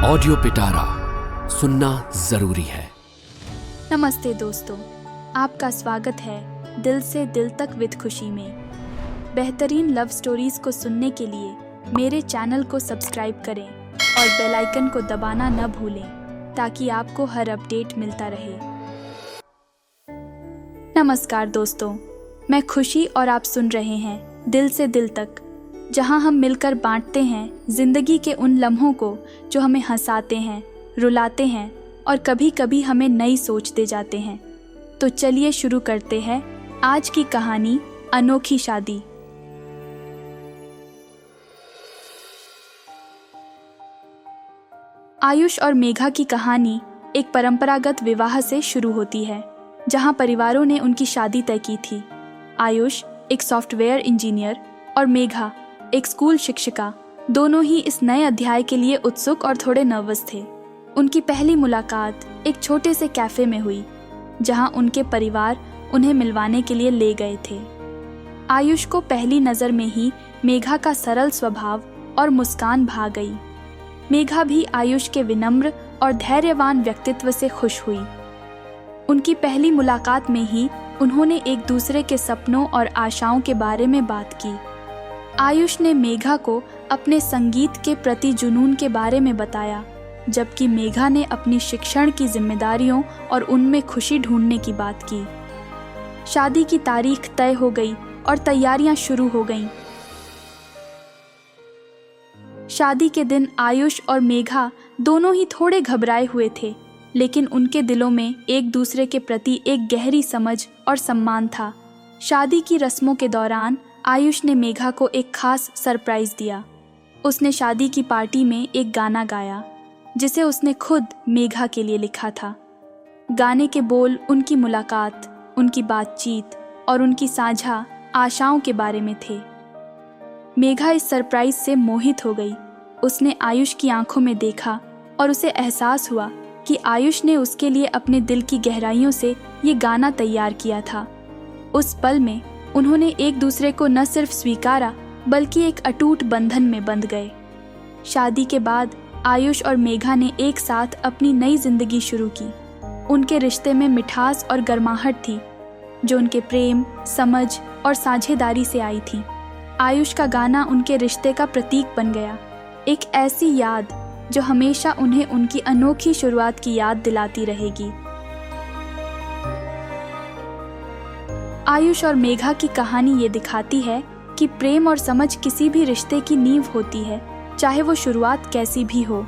Audio पिटारा सुनना जरूरी है। नमस्ते दोस्तों, आपका स्वागत है दिल से दिल तक विद खुशी में। बेहतरीन लव स्टोरीज को सुनने के लिए मेरे चैनल को सब्सक्राइब करें और बेल आइकन को दबाना न भूलें ताकि आपको हर अपडेट मिलता रहे। नमस्कार दोस्तों, मैं खुशी और आप सुन रहे हैं दिल से दिल तक, जहां हम मिलकर बांटते हैं जिंदगी के उन लम्हों को जो हमें हंसाते हैं, रुलाते हैं और कभी कभी हमें नई सोच दे जाते हैं। तो चलिए शुरू करते हैं आज की कहानी, अनोखी शादी। आयुष और मेघा की कहानी एक परंपरागत विवाह से शुरू होती है, जहां परिवारों ने उनकी शादी तय की थी। आयुष एक सॉफ्टवेयर इंजीनियर और मेघा एक स्कूल शिक्षिका, दोनों ही इस नए अध्याय के लिए उत्सुक और थोड़े नर्वस थे। उनकी पहली मुलाकात एक छोटे से कैफे में हुई, जहां उनके परिवार उन्हें मिलवाने के लिए ले गए थे। आयुष को पहली नज़र में ही मेघा का सरल स्वभाव और मुस्कान भा गई। मेघा भी आयुष के विनम्र और धैर्यवान व्यक्तित्व से खुश हुई। उनकी पहली मुलाकात में ही उन्होंने एक दूसरे के सपनों और आशाओं के बारे में बात की। आयुष ने मेघा को अपने संगीत के प्रति जुनून के बारे में बताया, जबकि मेघा ने अपनी शिक्षण की जिम्मेदारियों और उनमें खुशी ढूंढने की बात की। शादी की तारीख तय हो गई और तैयारियां शुरू हो गईं। शादी के दिन आयुष और मेघा दोनों ही थोड़े घबराए हुए थे, लेकिन उनके दिलों में एक दूसरे के प्रति एक गहरी समझ और सम्मान था। शादी की रस्मों के दौरान आयुष ने मेघा को एक खास सरप्राइज दिया। उसने शादी की पार्टी में एक गाना गाया, जिसे उसने खुद मेघा के लिए लिखा था। गाने के बोल उनकी मुलाकात, उनकी बातचीत और उनकी साझा आशाओं के बारे में थे। मेघा इस सरप्राइज से मोहित हो गई। उसने आयुष की आंखों में देखा और उसे एहसास हुआ कि आयुष ने उसके लिए अपने दिल की गहराइयों से ये गाना तैयार किया था। उस पल में उन्होंने एक दूसरे को न सिर्फ स्वीकारा, बल्कि एक अटूट बंधन में बंध गए। शादी के बाद आयुष और मेघा ने एक साथ अपनी नई जिंदगी शुरू की। उनके रिश्ते में मिठास और गर्माहट थी, जो उनके प्रेम, समझ और साझेदारी से आई थी। आयुष का गाना उनके रिश्ते का प्रतीक बन गया, एक ऐसी याद जो हमेशा उन्हें उनकी अनोखी शुरुआत की याद दिलाती रहेगी। आयुष और मेघा की कहानी ये दिखाती है कि प्रेम और समझ किसी भी रिश्ते की नींव होती है, चाहे वो शुरुआत कैसी भी हो।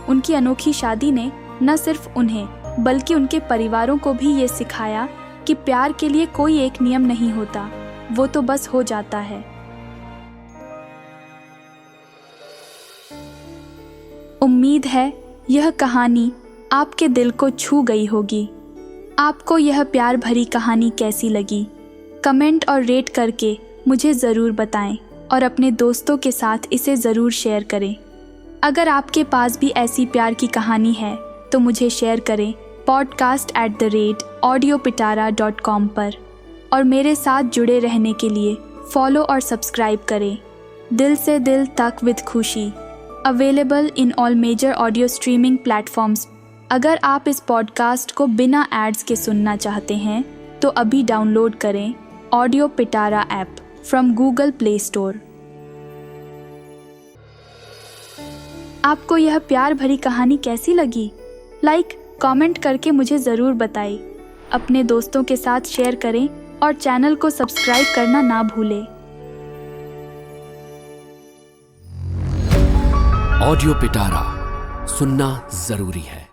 उनकी अनोखी शादी ने न सिर्फ उन्हें बल्कि उनके परिवारों को भी ये सिखाया कि प्यार के लिए कोई एक नियम नहीं होता, वो तो बस हो जाता है। उम्मीद है यह कहानी आपके दिल को छू गई होगी। आपको यह प्यार भरी कहानी कैसी लगी? कमेंट और रेट करके मुझे ज़रूर बताएं और अपने दोस्तों के साथ इसे ज़रूर शेयर करें। अगर आपके पास भी ऐसी प्यार की कहानी है तो मुझे शेयर करें podcast@audiopitara.com पर, और मेरे साथ जुड़े रहने के लिए फॉलो और सब्सक्राइब करें। दिल से दिल तक विद खुशी, available in all major audio streaming platforms. अगर आप इस पॉडकास्ट को बिना एड्स के सुनना चाहते हैं तो अभी डाउनलोड करें audio Pitara app from Google play store. आपको यह प्यार भरी कहानी कैसी लगी? कमेंट करके मुझे ज़रूर बताएं। अपने दोस्तों के साथ शेयर करें और चैनल को सब्सक्राइब करना ना भूलें। ऑडियो पिटारा सुनना जरूरी है।